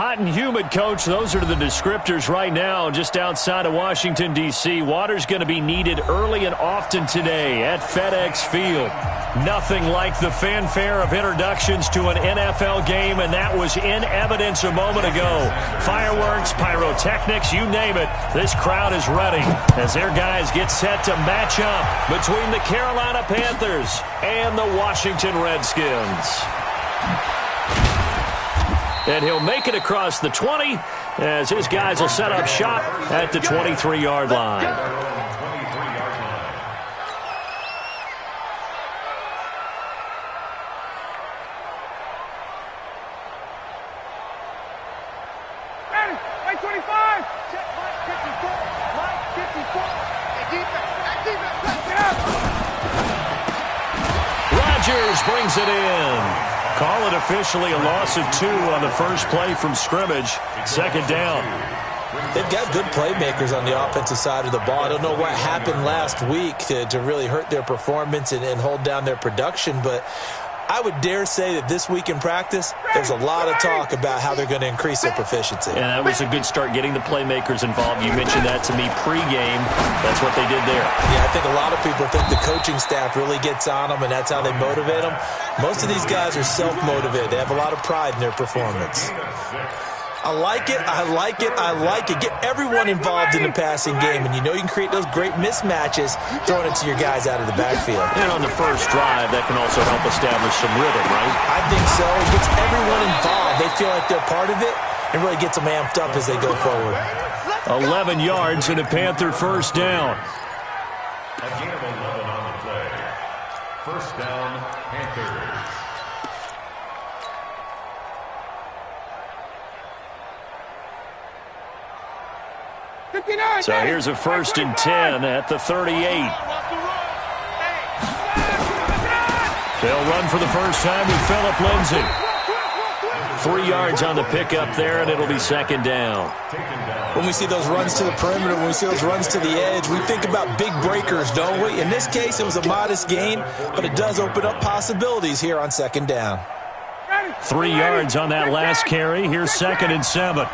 Hot and humid, Coach. Those are the descriptors right now just outside of Washington, D.C. Water's going to be needed early and often today at FedEx Field. Nothing like the fanfare of introductions to an NFL game, and that was in evidence a moment ago. Fireworks, pyrotechnics, you name it. This crowd is ready as their guys get set to match up between the Carolina Panthers and the Washington Redskins. And he'll make it across the 20 as his guys will set up shop at the 23-yard line. Rodgers brings it in. Call it officially a loss of 2 on the first play from scrimmage. Second down. They've got good playmakers on the offensive side of the ball. I don't know what happened last week to really hurt their performance and hold down their production, but I would dare say that this week in practice, there's a lot of talk about how they're going to increase their proficiency. And that was a good start getting the playmakers involved. You mentioned that to me pregame. That's what they did there. Yeah, I think a lot of people think the coaching staff really gets on them, and that's how they motivate them. Most of these guys are self-motivated. They have a lot of pride in their performance. I like it, I like it, I like it. Get everyone involved in the passing game, and you know you can create those great mismatches throwing it to your guys out of the backfield. And on the first drive, that can also help establish some rhythm, right? I think so. It gets everyone involved. They feel like they're part of it, and really gets them amped up as they go forward. 11 yards and a Panther first down. A gain of 11 on the play. First down, Panthers. So here's a 1st and 10 at the 38. They'll run for the first time with Phillip Lindsay. 3 yards on the pickup there, and it'll be second down. When we see those runs to the perimeter, when we see those runs to the edge, we think about big breakers, don't we? In this case, it was a modest gain, but it does open up possibilities here on second down. 3 yards on that last carry. Here's 2nd and 7.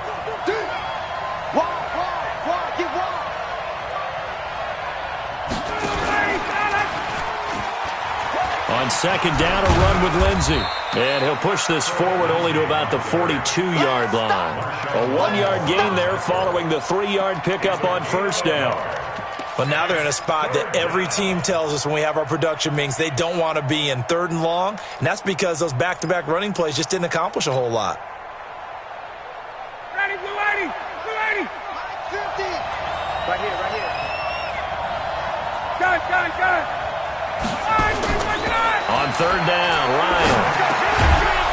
On second down, a run with Lindsay. And he'll push this forward only to about the 42-yard line. A 1-yard gain there following the 3-yard pickup on first down. But now they're in a spot that every team tells us when we have our production meetings they don't want to be in, 3rd and long. And that's because those back-to-back running plays just didn't accomplish a whole lot. Ready, blue 80, blue 80. 50. Right here, right here. Gun. On third down, Ryan.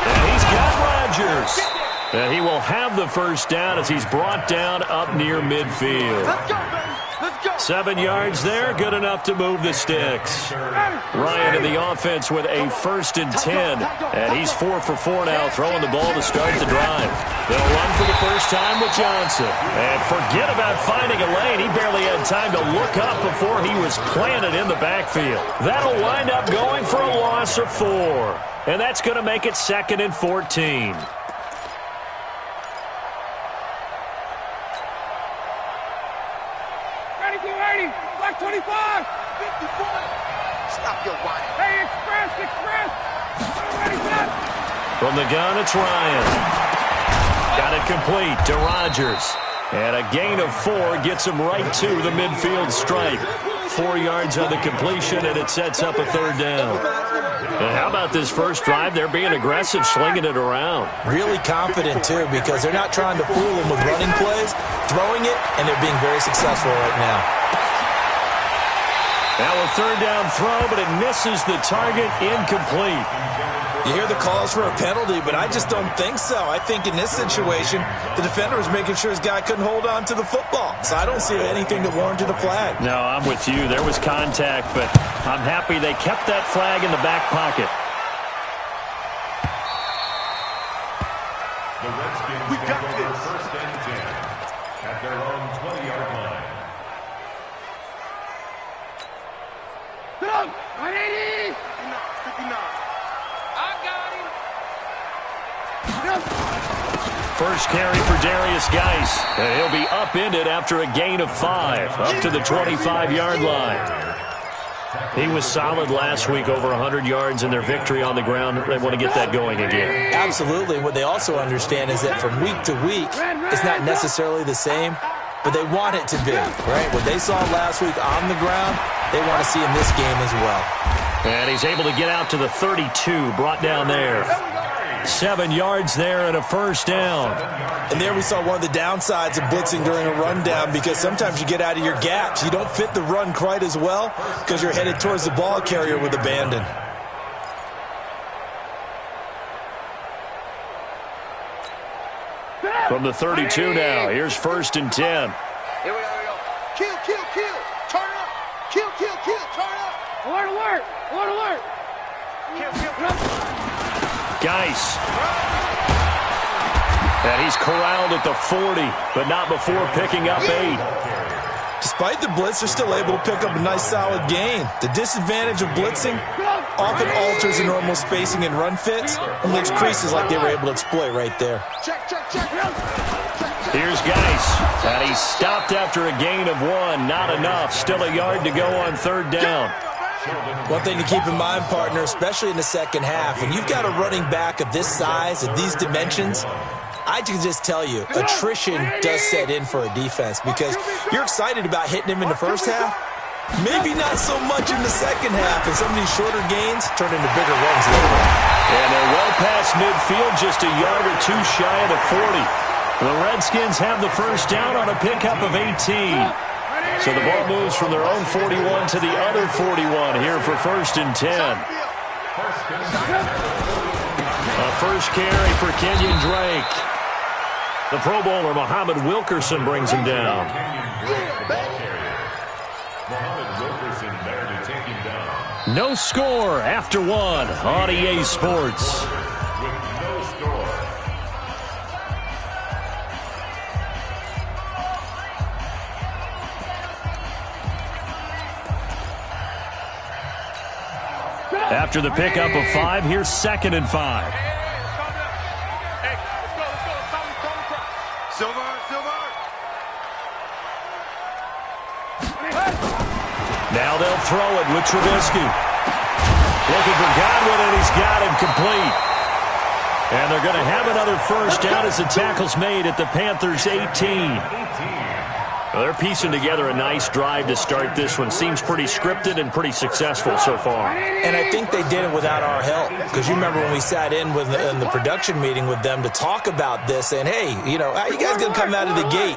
And he's got Rodgers. And he will have the first down as he's brought down up near midfield. Let's go, baby. Let's go. 7 yards there, good enough to move the sticks. Ryan in the offense with a 1st and 10. And he's 4 for 4 now, throwing the ball to start the drive. They'll run for the first time with Johnson. And forget about finding a lane. He barely had time to look up before he was planted in the backfield. That'll wind up going for a loss of 4. And that's going to make it 2nd and 14. Black 25. 54. Stop your whining. Hey, express. Ready, set. From the gun, it's Ryan. Got it complete to Rodgers. And a gain of 4 gets him right to the midfield stripe. 4 yards on the completion, and it sets up a 3rd down. And how about this first drive? They're being aggressive, slinging it around. Really confident, too, because they're not trying to fool them with running plays, throwing it, and they're being very successful right now. Now a 3rd down throw, but it misses the target, incomplete. You hear the calls for a penalty, but I just don't think so. I think in this situation, the defender was making sure his guy couldn't hold on to the football. So I don't see anything that warranted a flag. No, I'm with you. There was contact, but I'm happy they kept that flag in the back pocket. The Redskins got this. 1st and 10 at their own 20-yard line. Get up! 180! 59. I got him. First carry for Darius Geis, and he'll be upended after a gain of 5, up to the 25-yard line. He was solid last week, over 100 yards in their victory on the ground. They want to get that going again. Absolutely. What they also understand is that from week to week, it's not necessarily the same, but they want it to be, right? What they saw last week on the ground, they want to see in this game as well. And he's able to get out to the 32, brought down there. 7 yards there and a first down. And there we saw one of the downsides of blitzing during a rundown, because sometimes you get out of your gaps. You don't fit the run quite as well because you're headed towards the ball carrier with abandon. From the 32 now, here's 1st and 10. Here we go, here we go. Kill, kill, kill. Turn up. Kill, kill, kill. Turn up. Alert, alert. Alert, alert. Kill, kill, kill. Geis. And he's corralled at the 40, but not before picking up 8. Despite the blitz, they're still able to pick up a nice solid gain. The disadvantage of blitzing often alters the normal spacing and run fits and leaves creases like they were able to exploit right there. Check, check, check. Here's Geis, and he's stopped after a gain of 1. Not enough. Still a yard to go on 3rd down. One thing to keep in mind, partner, especially in the second half, when you've got a running back of this size, of these dimensions, I can just tell you, attrition does set in for a defense, because you're excited about hitting him in the first half, maybe not so much in the second half, and some of these shorter gains turn into bigger runs later. And they're well past midfield, just a yard or 2 shy of the 40. The Redskins have the first down on a pickup of 18. So the ball moves from their own 41 to the other 41 here for 1st and 10. A first carry for Kenyon Drake. The Pro Bowler, Muhammad Wilkerson, brings him down. No score after 1 on EA Sports. After the pickup of 5, here's 2nd and 5. Silver, silver. Now they'll throw it with Trubisky. Looking for Godwin, and he's got him complete. And they're going to have another first down as the tackle's made at the Panthers' 18. Well, they're piecing together a nice drive to start this one. Seems pretty scripted and pretty successful so far. And I think they did it without our help, because you remember when we sat in the production meeting with them to talk about this, and hey, you know, how you guys going to come out of the gate?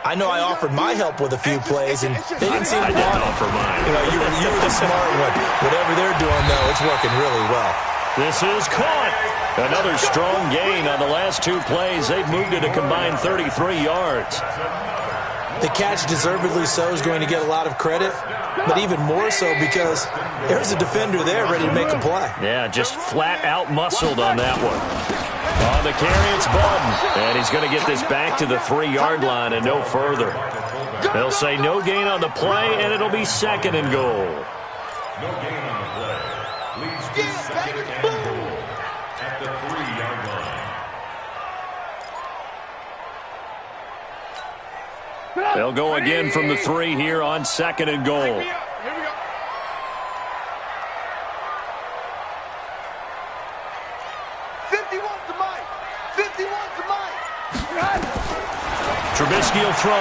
I know I offered my help with a few plays, and they didn't seem to want it. I didn't offer mine. You know, you were the smart one. Whatever they're doing, though, it's working really well. This is caught. Another strong gain on the last 2 plays. They've moved it a combined 33 yards. The catch, deservedly so, is going to get a lot of credit, but even more so because there's a defender there ready to make a play. Yeah, just flat out muscled on that one. On the carry, it's Button, and he's going to get this back to the 3-yard line and no further. They'll say no gain on the play, and it'll be 2nd and goal. No gain on the play. Leads to 2nd and goal at the 3-yard line. They'll go again from the 3 here on 2nd and goal. Here we go. Trubisky will throw.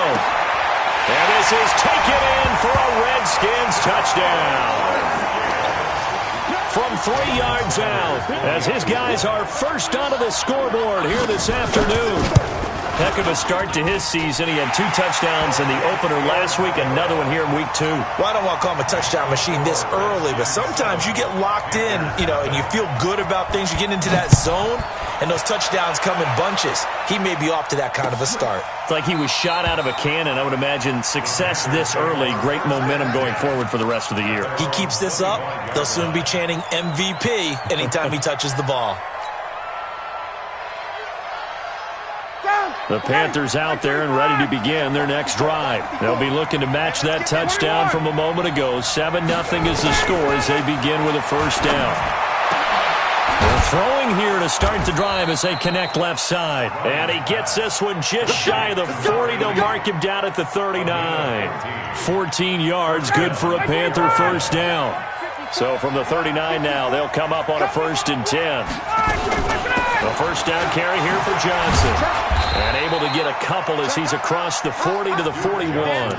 And this is taken in for a Redskins touchdown. From 3 yards out, as his guys are first onto the scoreboard here this afternoon. Heck of a start to his season. He had 2 touchdowns in the opener last week, another one here in week 2. Well, I don't want to call him a touchdown machine this early, but sometimes you get locked in, you know, and you feel good about things. You get into that zone, and those touchdowns come in bunches. He may be off to that kind of a start. It's like he was shot out of a cannon. I would imagine success this early, great momentum going forward for the rest of the year. He keeps this up, they'll soon be chanting MVP anytime he touches the ball. The Panthers out there and ready to begin their next drive. They'll be looking to match that touchdown from a moment ago. 7-0 is the score as they begin with a first down. They're throwing here to start the drive as they connect left side. And he gets this one just shy of the 40. They'll mark him down at the 39. 14 yards, good for a Panther first down. So from the 39 now, they'll come up on a 1st and 10. The first down carry here for Johnson. And able to get a couple as he's across the 40 to the 41.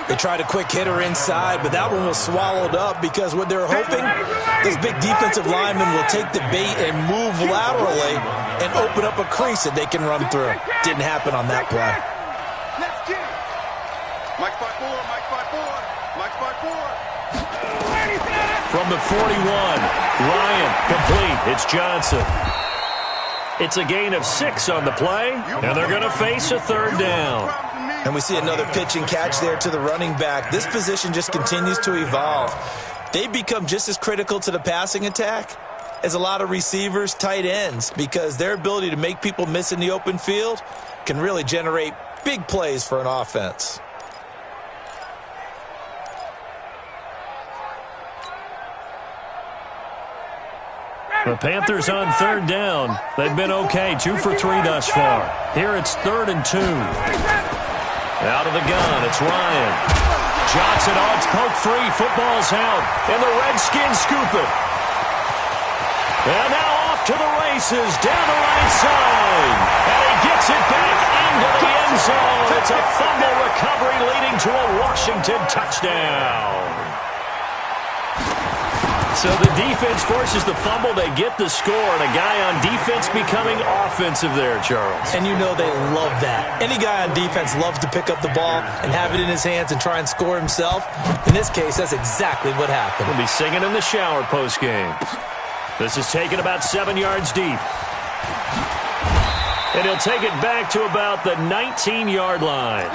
They tried a quick hitter inside, but that one was swallowed up because what they're hoping, this big defensive lineman will take the bait and move laterally and open up a crease that they can run through. Didn't happen on that play. Let's get it. Mike 5-4, Mike 5-4, Mike 5-4. From the 41, Ryan, complete. It's Johnson. It's a gain of 6 on the play, and they're going to face a 3rd down. And we see another pitch and catch there to the running back. This position just continues to evolve. They become just as critical to the passing attack as a lot of receivers, tight ends, because their ability to make people miss in the open field can really generate big plays for an offense. The Panthers on 3rd down. They've been okay, 2 for 3 thus far. Here it's 3rd and 2. Out of the gun, it's Ryan. Johnson odds poke free. Football's out, and the Redskins scoop it. And now off to the races, down the right side. And he gets it back into the end zone. It's a fumble recovery leading to a Washington touchdown. So the defense forces the fumble. They get the score, and a guy on defense becoming offensive there, Charles. And you know they love that. Any guy on defense loves to pick up the ball and have it in his hands and try and score himself. In this case, that's exactly what happened. We'll be singing in the shower postgame. This is taken about 7 yards deep. And he'll take it back to about the 19-yard line.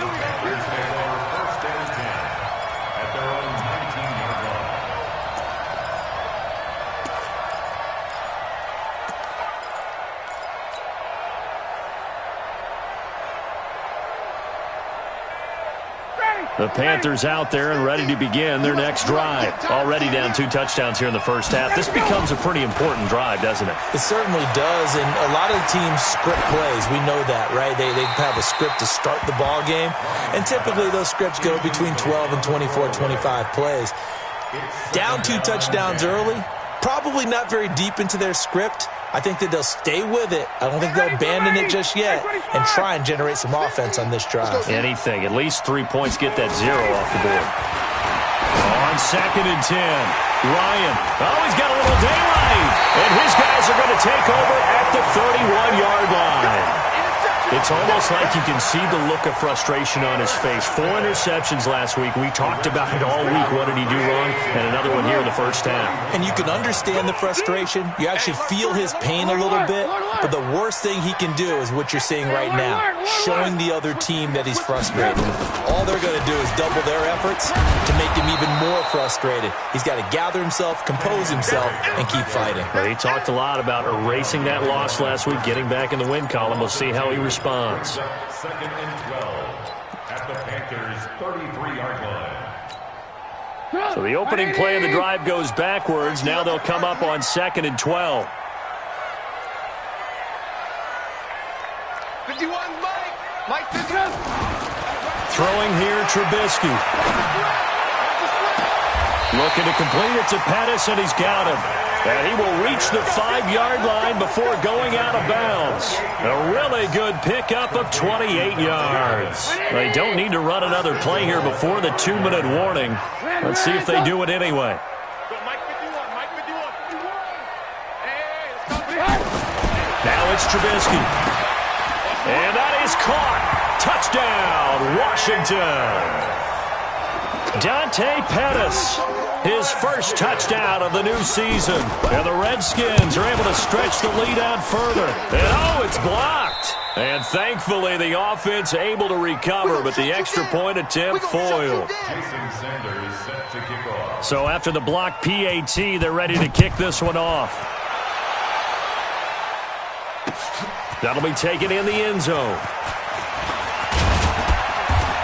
The Panthers out there and ready to begin their next drive. Already down 2 touchdowns here in the first half. This becomes a pretty important drive, doesn't it? It certainly does, and a lot of the teams script plays. We know that, right? They have a script to start the ball game, and typically those scripts go between 12 and 24, 25 plays. Down 2 touchdowns early, probably not very deep into their script. I think that they'll stay with it. I don't think they'll abandon it just yet and try and generate some offense on this drive. Anything. At least 3 points get that 0 off the board. On 2nd and 10, Ryan. Oh, he's got a little daylight. And his guys are going to take over at the 31-yard line. It's almost like you can see the look of frustration on his face. 4 interceptions last week. We talked about it all week. What did he do wrong? And another one here in the first half. And you can understand the frustration. You actually feel his pain a little bit. But the worst thing he can do is what you're seeing right now, showing the other team that he's frustrated. All they're going to do is double their efforts to make him even more frustrated. He's got to gather himself, compose himself, and keep fighting. Well, he talked a lot about erasing that loss last week, getting back in the win column. We'll see how he responds. 2nd and 12 at the Panthers' 33-yard line. So the opening play of the drive goes backwards. Now they'll come up on 2nd and 12. 51, Mike 51. Throwing here, Trubisky. Looking to complete it to Pettis, and he's got him. And he will reach the 5-yard line before going out of bounds. A really good pickup of 28 yards. They don't need to run another play here before the 2-minute warning. Let's see if they do it anyway. Now it's Trubisky. And that is caught. Touchdown, Washington. Dante Pettis, his first touchdown of the new season. And the Redskins are able to stretch the lead out further. And oh, it's blocked. And thankfully the offense able to recover, but the extra point attempt foiled. So after the block PAT, they're ready to kick this one off. That'll be taken in the end zone.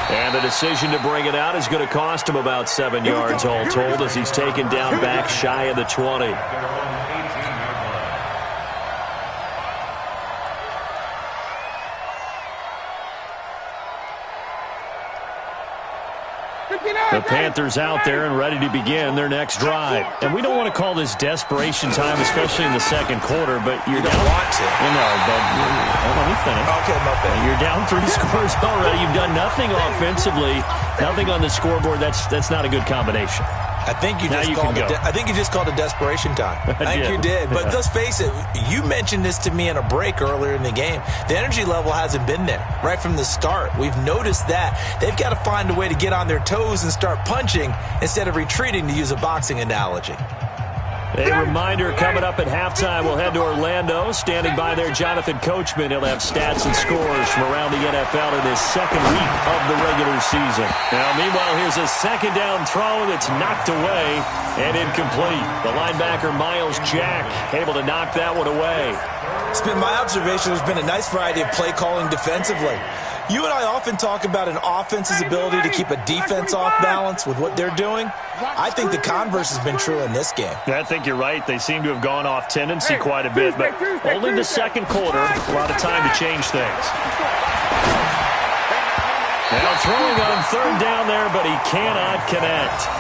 And the decision to bring it out is going to cost him about 7 yards all told as he's taken down back shy of the 20. The Panthers out there and ready to begin their next drive. And we don't want to call this desperation time, especially in the second quarter, but you're you down. don't want to. Let me finish. Okay, my bad. You're down 3 scores already. You've done nothing offensively, nothing on the scoreboard. That's not a good combination. I think you just called it desperation time. I think you did. But let's face it, you mentioned this to me in a break earlier in the game. The energy level hasn't been there right from the start. We've noticed that. They've got to find a way to get on their toes and start punching instead of retreating, to use a boxing analogy. A reminder, coming up at halftime, we'll head to Orlando. Standing by there, Jonathan Coachman. He'll have stats and scores from around the NFL in his second week of the regular season. Now, meanwhile, here's a second down throw that's knocked away and incomplete. The linebacker, Miles Jack, able to knock that one away. It's been my observation there's been a nice variety of play calling defensively. You and I often talk about an offense's ability to keep a defense off balance with what they're doing. I think the converse has been true in this game. I think you're right. They seem to have gone off tendency quite a bit, but only the second quarter, a lot of time to change things. Now throwing on third down there, but he cannot connect.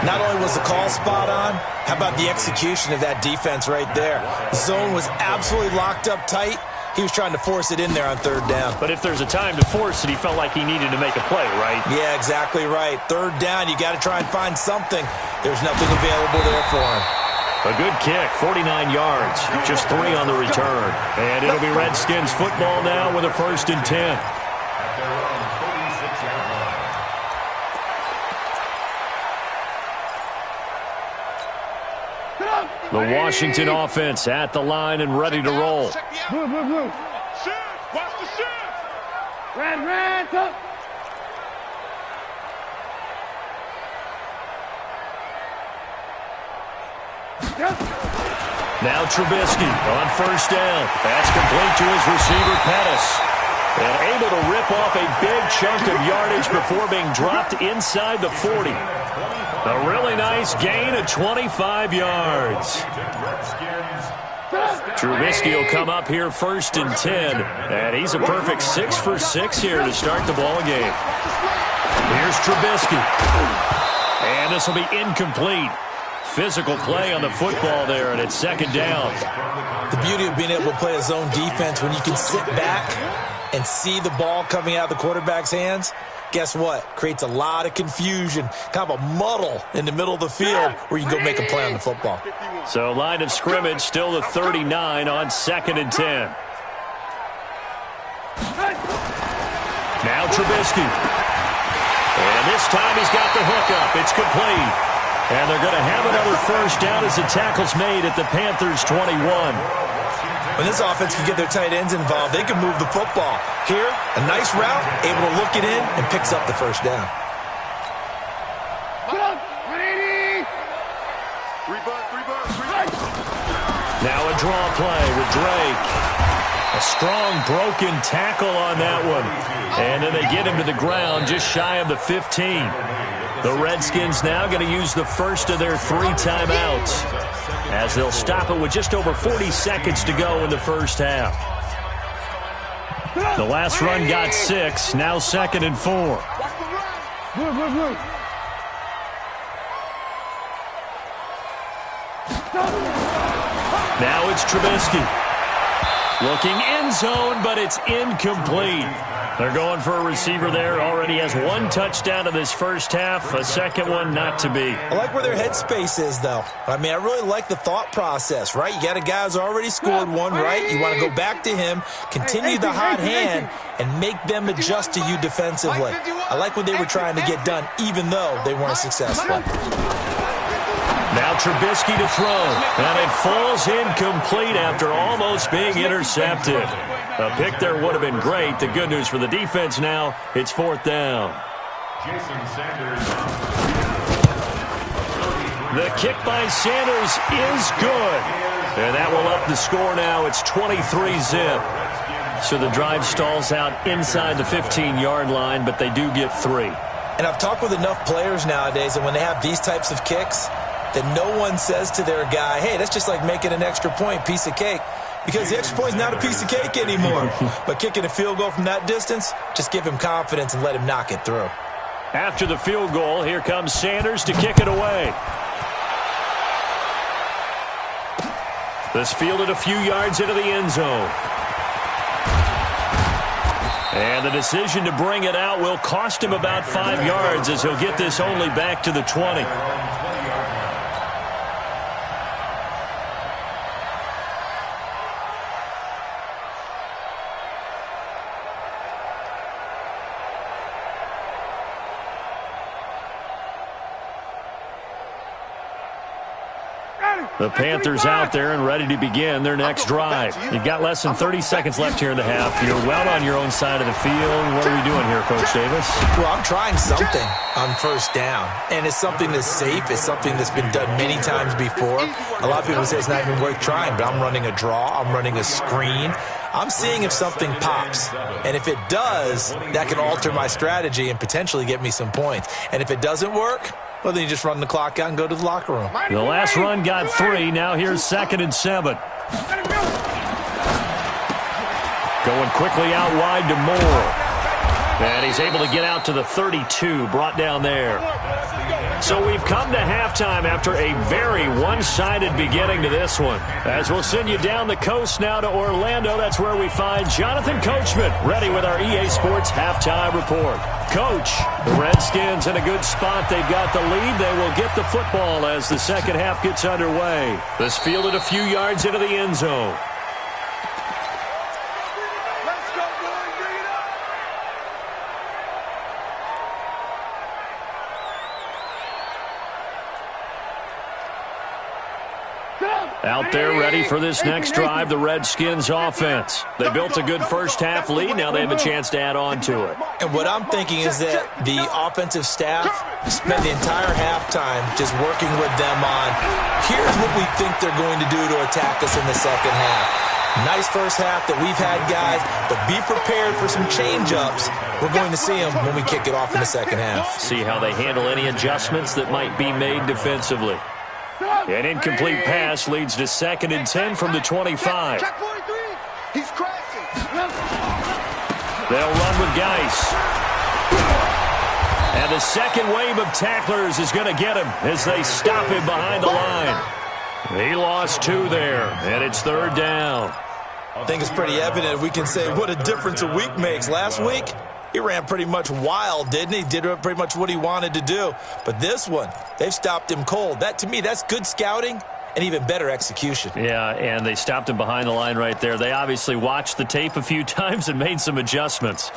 Not only was the call spot on, how about the execution of that defense right there? The zone was absolutely locked up tight. He was trying to force it in there on third down. But if there's a time to force it, he felt like he needed to make a play, right? Yeah, exactly right. Third down, you got to try and find something. There's nothing available there for him. A good kick, 49 yards, just 3 on the return. And it'll be Redskins football now with a 1st and 10. The Washington offense at the line and ready to roll. Blue. Shift. Watch the shift. Red, up. Now Trubisky on 1st down. That's complete to his receiver, Pettis. And able to rip off a big chunk of yardage before being dropped inside the 40. A really nice gain of 25 yards. Trubisky will come up here 1st and 10. And he's a perfect 6 for 6 here to start the ball game. Here's Trubisky. And this will be incomplete. Physical play on the football there, and it's 2nd down. The beauty of being able to play a zone defense when you can sit back and see the ball coming out of the quarterback's hands, guess what? Creates a lot of confusion, kind of a muddle in the middle of the field where you can go make a play on the football. So line of scrimmage still the 39 on 2nd and 10. Now Trubisky. And this time he's got the hook up. It's complete. And they're going to have another 1st down as the tackle's made at the Panthers' 21. When this offense can get their tight ends involved, they can move the football. Here, a nice route, able to look it in, and picks up the 1st down. Now a draw play with Drake. A strong broken tackle on that one. And then they get him to the ground just shy of the 15. The Redskins now going to use the 1st of their 3 timeouts as they'll stop it with just over 40 seconds to go in the 1st half. The last run got 6, now 2nd and 4. Now it's Trubisky. Looking end zone, but it's incomplete. They're going for a receiver there. Already has 1 touchdown in this 1st half. A 2nd one not to be. I like where their headspace is, though. I mean, I really like the thought process, right? You got a guy who's already scored 1, right? You want to go back to him, continue the hot hand, and make them adjust to you defensively. I like what they were trying to get done, even though they weren't successful. Now Trubisky to throw, and it falls incomplete after almost being intercepted. A pick there would have been great. The good news for the defense now, it's 4th down. The kick by Sanders is good. And that will up the score now. It's 23-zip. So the drive stalls out inside the 15-yard line, but they do get 3. And I've talked with enough players nowadays that when they have these types of kicks, that no one says to their guy, hey, that's just like making an extra point, piece of cake. Because the extra point is not a piece of cake anymore. But kicking a field goal from that distance, just give him confidence and let him knock it through. After the field goal, here comes Sanders to kick it away. This fielded a few yards into the end zone. And the decision to bring it out will cost him about 5 yards as he'll get this only back to the 20. The Panthers out there and ready to begin their next drive. You've got less than 30 seconds left here in the half. You're well on your own side of the field. What are we doing here, Coach Davis? Well, I'm trying something on first down, and it's something that's safe. It's something that's been done many times before. A lot of people say it's not even worth trying, but I'm running a draw. I'm running a screen. I'm seeing if something pops, and if it does, that can alter my strategy and potentially get me some points. And if it doesn't work, well, then you just run the clock out and go to the locker room. The last run got 3. Now here's 2nd and 7. Going quickly out wide to Moore. And he's able to get out to the 32, brought down there. So we've come to halftime after a very one-sided beginning to this one. As we'll send you down the coast now to Orlando, that's where we find Jonathan Coachman, ready with our EA Sports Halftime Report. Coach, the Redskins in a good spot. They've got the lead. They will get the football as the second half gets underway. This fielded a few yards into the end zone. Out there ready for this next drive, the Redskins offense. They built a good first half lead. Now they have a chance to add on to it. And what I'm thinking is that the offensive staff spent the entire halftime just working with them on, here's what we think they're going to do to attack us in the second half. Nice first half that we've had, guys, but be prepared for some change-ups. We're going to see them when we kick it off in the second half. See how they handle any adjustments that might be made defensively. An incomplete pass leads to 2nd and 10 from the 25. He's crashing. They'll run with Geis. And the second wave of tacklers is going to get him as they stop him behind the line. He lost 2 there, and it's 3rd down. I think it's pretty evident. We can say what a difference a week makes. Last week, he ran pretty much wild, didn't he? Did pretty much what he wanted to do. But this one, they've stopped him cold. That, to me, that's good scouting and even better execution. Yeah, and they stopped him behind the line right there. They obviously watched the tape a few times and made some adjustments.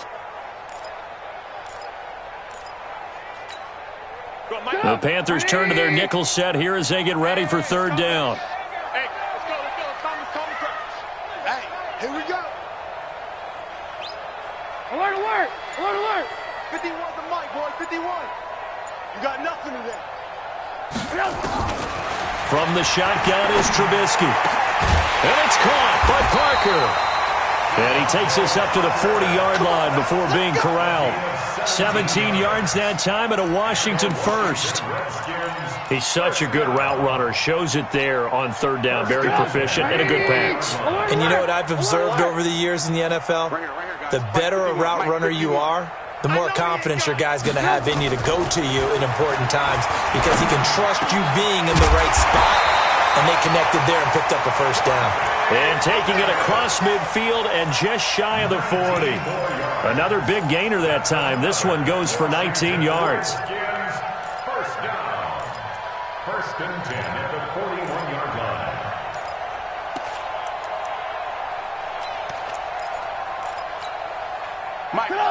The Panthers turn to their nickel set here as they get ready for 3rd down. Hey, let's go. Hey, here we go. Alert. 51 the mic, boy. 51. You got nothing today. From the shotgun is Trubisky. And it's caught by Parker. And he takes us up to the 40-yard line before being corralled. 17 yards that time and a Washington first. He's such a good route runner. Shows it there on 3rd down. Very proficient and a good pass. And you know what I've observed over the years in the NFL? The better a route runner you are, the more confidence your guy's going to have in you to go to you in important times because he can trust you being in the right spot, and they connected there and picked up a first down. And taking it across midfield and just shy of the 40. Another big gainer that time. This one goes for 19 yards. First down. 1st and 10 at the 41-yard line.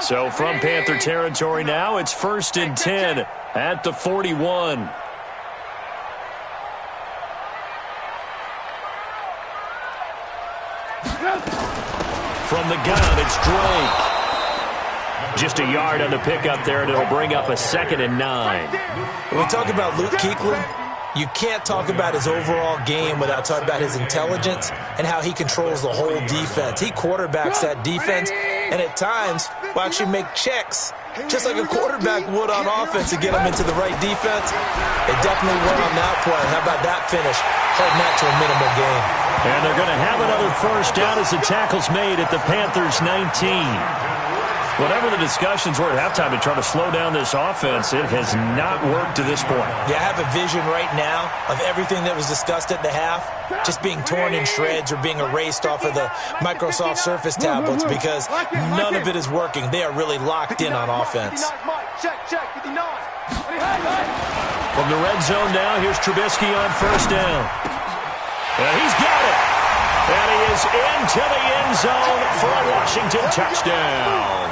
So from Panther territory now, it's 1st and 10 at the 41. From the gun, it's Drake. Just a yard on the pickup there, and it'll bring up a 2nd and 9. When we talk about Luke Kuechly, you can't talk about his overall game without talking about his intelligence and how he controls the whole defense. He quarterbacks that defense, and at times will actually make checks, just like a quarterback would on offense to get him into the right defense. It definitely went on that play. How about that finish? Holding that to a minimal gain. And they're going to have another first down as the tackle's made at the Panthers' 19. Whatever the discussions were at halftime to try to slow down this offense, it has not worked to this point. Yeah, I have a vision right now of everything that was discussed at the half just being torn in shreds or being erased off of the Microsoft Surface tablets because none of it is working. They are really locked in on offense. From the red zone now, here's Trubisky on first down. And he's got it. And he is into the end zone for a Washington touchdown.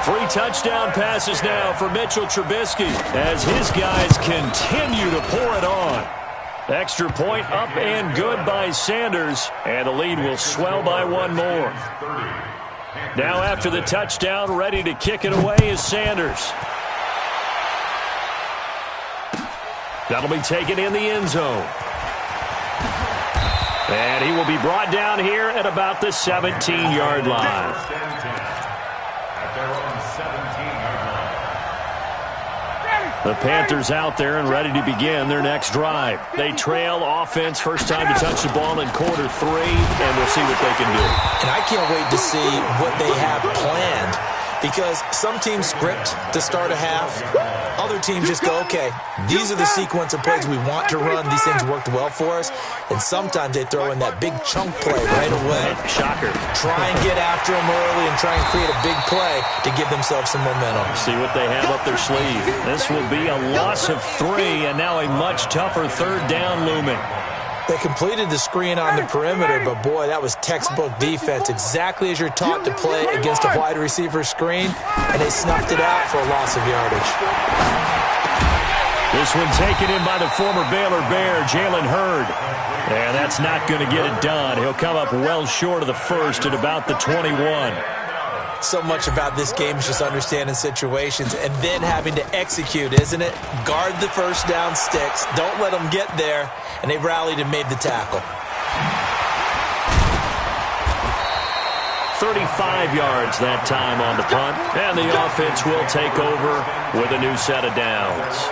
3 touchdown passes now for Mitchell Trubisky as his guys continue to pour it on. Extra point up and good by Sanders, and the lead will swell by 1 more. Now after the touchdown, ready to kick it away is Sanders. That'll be taken in the end zone. And he will be brought down here at about the 17-yard line. The Panthers out there and ready to begin their next drive. They trail offense, first time to touch the ball in quarter 3, and we'll see what they can do. And I can't wait to see what they have planned because some teams script to start a half. Other teams just go, okay, these are the sequence of plays we want to run. These things worked well for us. And sometimes they throw in that big chunk play right away. Shocker. Try and get after them early and try and create a big play to give themselves some momentum. See what they have up their sleeve. This will be a loss of 3, and now a much tougher third down looming. They completed the screen on the perimeter, but boy, that was textbook defense. Exactly as you're taught to play against a wide receiver screen, and they snuffed it out for a loss of yardage. This one taken in by the former Baylor Bear, Jalen Hurd. And that's not going to get it done. He'll come up well short of the first at about the 21. So much about this game is just understanding situations and then having to execute, isn't it? Guard the first down sticks. Don't let them get there. And they rallied and made the tackle. 35 yards that time on the punt. And the offense will take over with a new set of downs.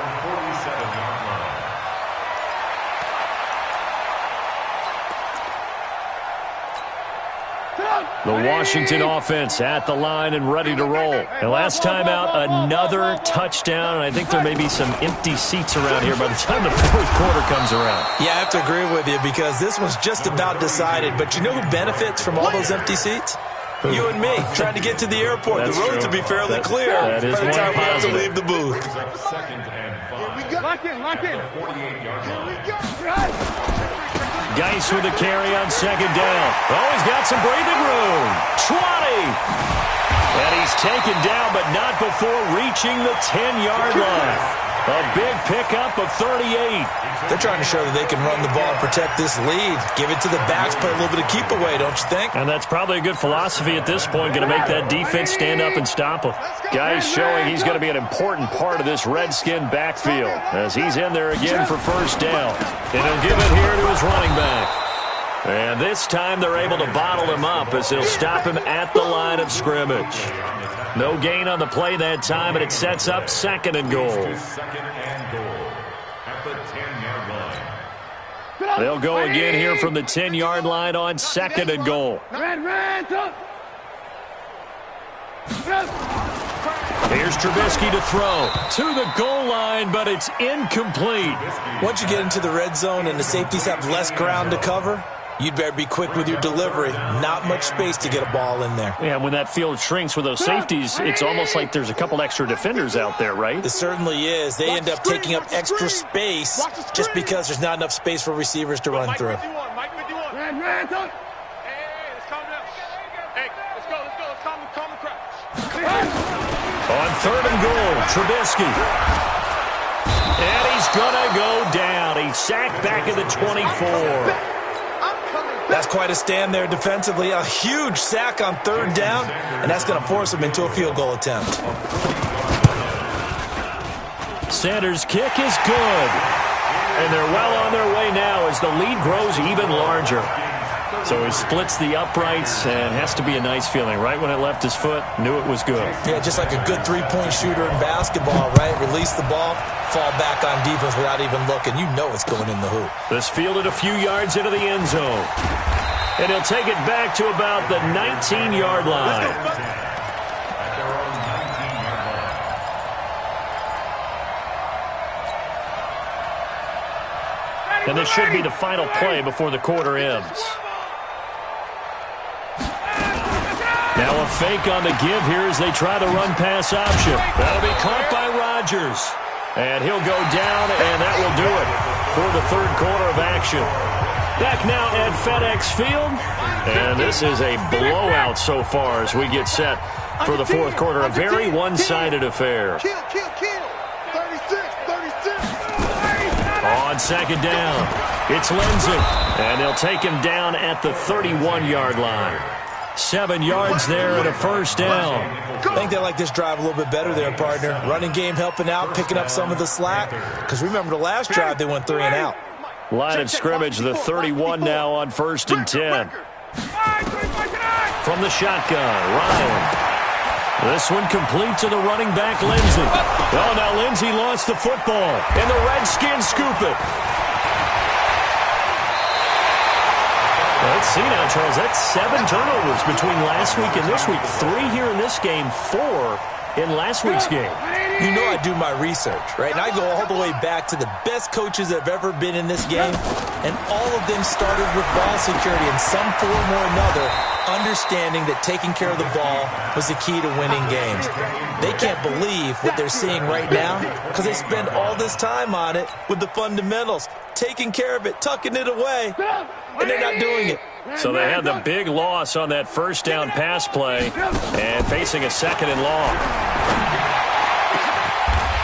The Washington offense at the line and ready to roll. And last time out, another touchdown. And I think there may be some empty seats around here by the time the fourth quarter comes around. Yeah, I have to agree with you because this one's just about decided. But you know who benefits from all those empty seats? You and me, trying to get to the airport. That's the roads true. will be fairly clear by the time we have to leave the booth. Lock in, lock in. 48-yard line. Geis with a carry on second down. Oh, he's got some breathing room. 20. And he's taken down, but not before reaching the 10-yard line. A big pickup of 38. They're trying to show that they can run the ball and protect this lead. Give it to the backs, play a little bit of keep away, don't you think? And that's probably a good philosophy at this point, going to make that defense stand up and stop him. Guys showing he's going to be an important part of this Redskin backfield as he's in there again for first down. And he'll give it here to his running back. And this time they're able to bottle him up as they'll stop him at the line of scrimmage. No gain on the play that time, and it sets up second and goal. Second and goal at the 10-yard line. They'll go again here from the 10-yard line on second and goal. Here's Trubisky to throw to the goal line, but it's incomplete. Once you get into the red zone and the safeties have less ground to cover, you'd better be quick with your delivery. Not much space to get a ball in there. Yeah, when that field shrinks with those safeties, it's almost like there's a couple extra defenders out there, right? It certainly is. They end up taking up extra space just because there's not enough space for receivers to run through. Hey, let's calm down. Hey, let's go. Let's calm the crowd. On third and goal, Trubisky. And he's going to go down. He's sacked back at the 24. That's quite a stand there defensively. A huge sack on third down, and that's going to force him into a field goal attempt. Sanders' kick is good. And they're well on their way now as the lead grows even larger. So he splits the uprights, and has to be a nice feeling. Right when it left his foot, knew it was good. Yeah, just like a good three-point shooter in basketball, right? Release the ball, fall back on defense without even looking. You know it's going in the hoop. This fielded a few yards into the end zone. And he'll take it back to about the 19-yard line. And this should be the final play before the quarter ends. Now a fake on the give here as they try the run-pass option. That'll be caught by Rodgers. And he'll go down, and that will do it for the third quarter of action. Back now at FedEx Field. And this is a blowout so far as we get set for the fourth quarter. A very one-sided affair. Kill. 36. On second down, it's Lindsay. And they'll take him down at the 31-yard line. 7 yards there and a first down. I think they like this drive a little bit better there, partner. Running game helping out, picking up some of the slack. Because remember, the last drive, they went 3 and out. Line of scrimmage, the 31 now on 1st and 10. From the shotgun, Ryan. This one complete to the running back, Lindsay. Oh, now Lindsay lost the football, and the Redskins scoop it. Let's see now, Charles. That's 7 turnovers between last week and this week. 3 here in this game, 4 in last week's game. You know I do my research, right? And I go all the way back to the best coaches that have ever been in this game. And all of them started with ball security in some form or another, understanding that taking care of the ball was the key to winning games. They can't believe what they're seeing right now because they spend all this time on it with the fundamentals, taking care of it, tucking it away, and they're not doing it. So they had the big loss on that first down pass play and facing a 2nd and long.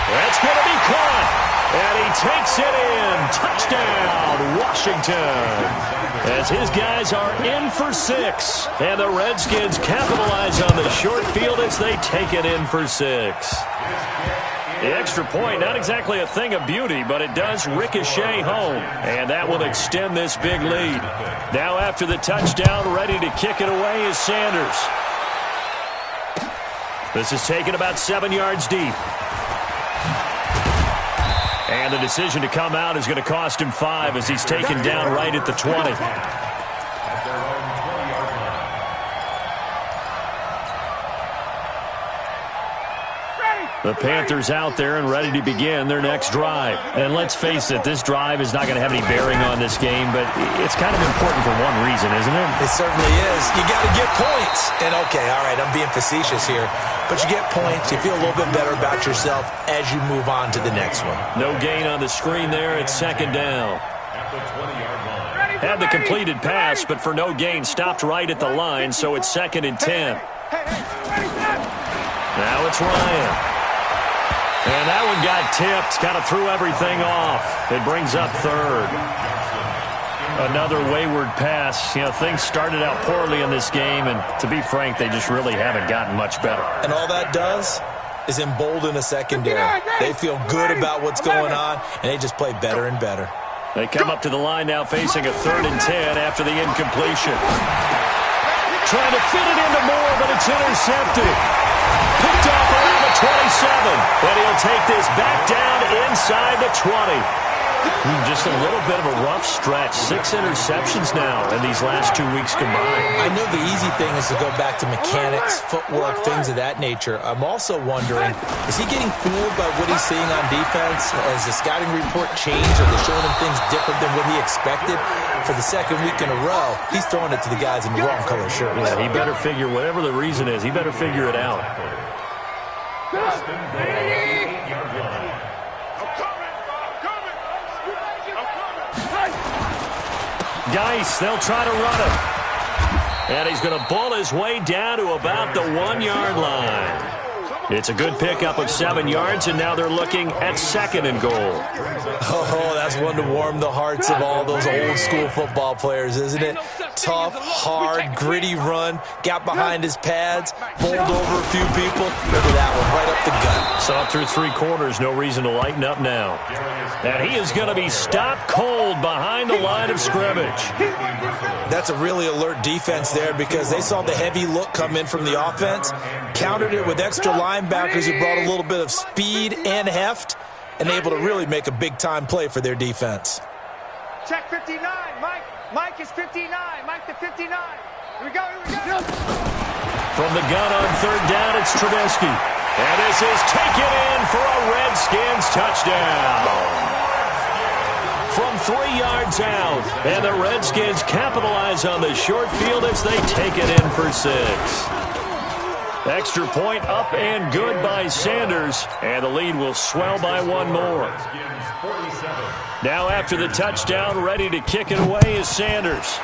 That's going to be caught. And he takes it in. Touchdown, Washington. As his guys are in for 6. And the Redskins capitalize on the short field as they take it in for 6. The extra point, not exactly a thing of beauty, but it does ricochet home. And that will extend this big lead. Now after the touchdown, ready to kick it away is Sanders. This is taken about 7 yards deep. And the decision to come out is going to cost him 5 as he's taken down right at the 20. The Panthers out there and ready to begin their next drive. And let's face it, this drive is not going to have any bearing on this game, but it's kind of important for one reason, isn't it? It certainly is. You got to get points. And okay, all right, I'm being facetious here. But you get points, you feel a little bit better about yourself as you move on to the next one. No gain on the screen there. It's 2nd down. Had the completed pass, but for no gain, stopped right at the line, so it's 2nd and 10. Now it's Ryan. And that one got tipped, kind of threw everything off. It brings up 3rd. Another wayward pass. You know, things started out poorly in this game, and to be frank, they just really haven't gotten much better. And all that does is embolden a secondary. They feel good about what's going on, and they just play better and better. They come up to the line now facing a 3rd and 10 after the incompletion. Trying to fit it into Moore, but it's intercepted. Picked off around the 27. But he'll take this back down inside the 20. Just a little bit of a rough stretch. 6 interceptions now in these last 2 weeks combined. I know the easy thing is to go back to mechanics, footwork, things of that nature. I'm also wondering, is he getting fooled by what he's seeing on defense? Has the scouting report changed? Are they showing him things different than what he expected? For the 2nd week in a row, he's throwing it to the guys in the wrong color shirts. Yeah, he better figure, whatever the reason is, he better figure it out. Geis, they'll try to run it. And he's going to bull his way down to about the 1-yard line. It's a good pickup of 7 yards, and now they're looking at 2nd and goal. Oh, that's one to warm the hearts of all those old-school football players, isn't it? Tough, hard, gritty run, got behind his pads, bowled over a few people. Remember that one, right up the gut. Saw through 3 quarters, no reason to lighten up now. And he is going to be stopped cold behind the line of scrimmage. That's a really alert defense there because they saw the heavy look come in from the offense, countered it with extra linebackers who brought a little bit of speed and heft, and able to really make a big-time play for their defense. Check 59, Mike. Mike is 59. Mike to 59. Here we go, here we go. From the gun on 3rd down, it's Trubisky. And this is taken in for a Redskins touchdown. from 3 yards out. And the Redskins capitalize on the short field as they take it in for 6. Extra point up and good by Sanders. And the lead will swell by 1 more. Now after the touchdown, ready to kick it away is Sanders.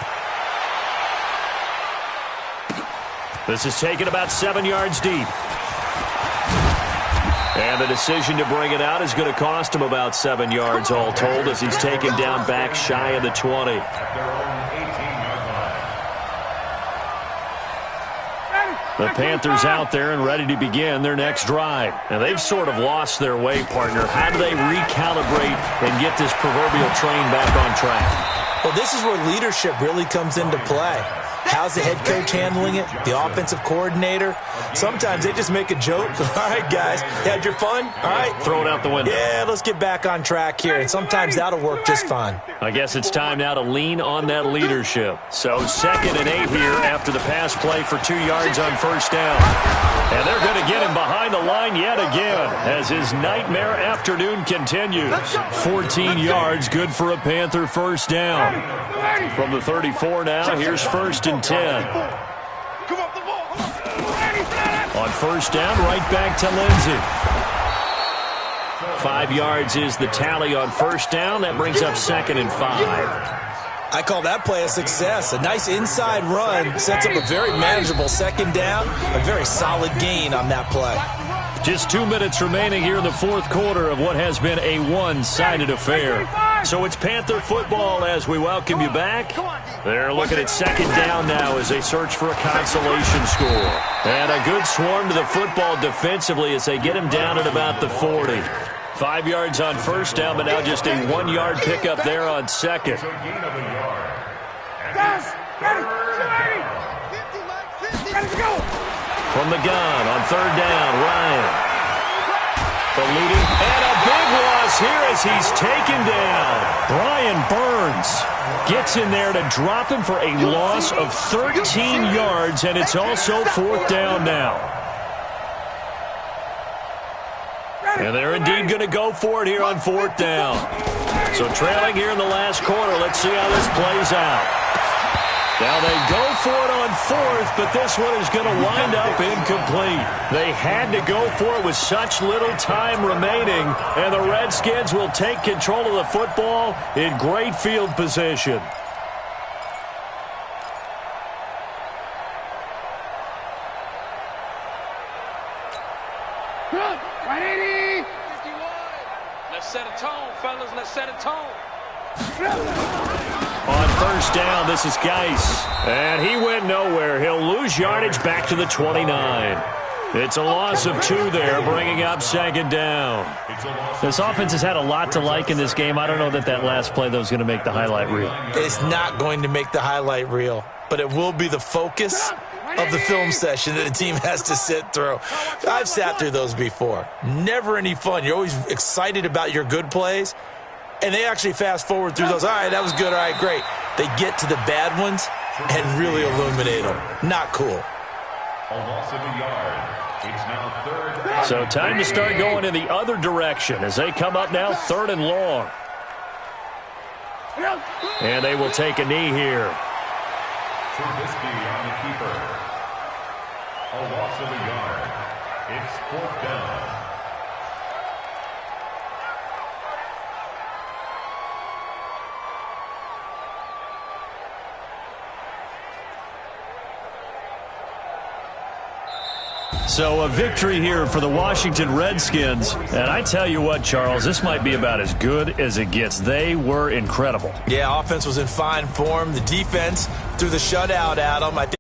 This is taken about 7 yards deep. And the decision to bring it out is going to cost him about 7 yards all told as he's taken down back shy of the 20. The Panthers out there and ready to begin their next drive. And they've sort of lost their way, partner. How do they recalibrate and get this proverbial train back on track? Well, this is where leadership really comes into play. How's the head coach handling it? The offensive coordinator? Sometimes they just make a joke. All right, guys, you had your fun? All right. Throw it out the window. Yeah, let's get back on track here. And sometimes that'll work just fine. I guess it's time now to lean on that leadership. So 2nd and 8 here after the pass play for 2 yards on first down. And they're going to get him behind the line yet again as his nightmare afternoon continues. 14 yards, good for a Panther first down. From the 34 now, here's 1st and 10. On first down, right back to Lindsey. 5 yards is the tally on first down. That brings up 2nd and 5. I call that play a success. A nice inside run sets up a very manageable 2nd down. A very solid gain on that play. Just 2 minutes remaining here in the 4th quarter of what has been a one-sided affair. So it's Panther football as we welcome you back. They're looking at 2nd down now as they search for a consolation score. And a good swarm to the football defensively as they get him down at about the 40. 5 yards on first down, but now just a 1-yard pickup there on 2nd. From the gun on 3rd down, Ryan. Eluding, and a big loss here as he's taken down. Brian Burns gets in there to drop him for a loss of 13 yards, and it's also 4th down now. And they're indeed going to go for it here on 4th down. So trailing here in the last quarter, let's see how this plays out. Now they go for it on 4th, but this one is going to wind up incomplete. They had to go for it with such little time remaining, and the Redskins will take control of the football in great field position. Let's set a tone, fellas. Let's set a tone. On first down, this is Geis. And he went nowhere. He'll lose yardage back to the 29. It's a loss of 2 there, bringing up 2nd down. This offense has had a lot to like in this game. I don't know that last play, though, is going to make the highlight reel. It's not going to make the highlight reel, but it will be the focus of the film session that the team has to sit through. I've sat through those before. Never any fun. You're always excited about your good plays, and they actually fast forward through those. All right, that was good. All right, great. They get to the bad ones and really illuminate them. Not cool. A loss of a yard. It's now 3rd down. So time to start going in the other direction as they come up now 3rd and long. And they will take a knee here. Trubisky on the keeper. A loss of a yard. It's 4th down. So a victory here for the Washington Redskins. And I tell you what, Charles, this might be about as good as it gets. They were incredible. Yeah, offense was in fine form. The defense threw the shutout at them. I think